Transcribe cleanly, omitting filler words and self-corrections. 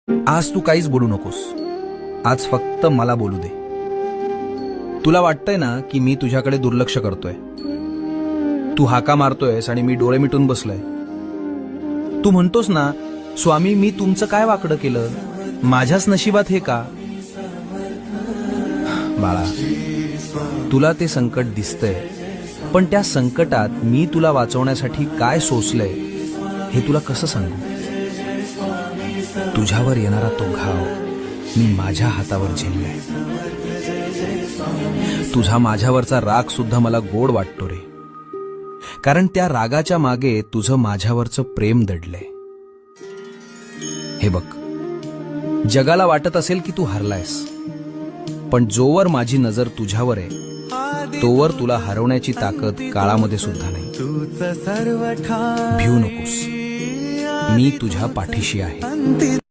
आज तू काहीच बोलू नकोस. आज फक्त मला बोलू दे. तुला वाटतंय ना की मी तुझ्याकडे दुर्लक्ष करतोय. तू हाका मारतोयस आणि मी डोळे मिटून बसलोय. तू म्हणतोस ना, स्वामी मी तुमचं काय वाकडं केलं, माझ्याच नशिबात हे का. बाळा, तुला ते संकट दिसतंय, पण त्या संकटात मी तुला वाचवण्यासाठी काय सोसलंय हे तुला कसं सांगू. तुझ्यावर येणारा तो घाव मी माझ्या हातावर झेललाय. तुझा माझ्यावरचा राग सुद्धा मला गोड वाटतो रे, कारण त्या रागाच्या मागे तुझं माझ्यावरचं प्रेम दडलंय. हे बघ, जगाला वाटत असेल की तू हरलायस, पण जोवर माझी नजर तुझ्यावर आहे तोवर तुला हरवण्याची ताकद काळामध्ये सुद्धा नाही. भिऊ नकोस, मी तुझ्या पाठीशी आहे.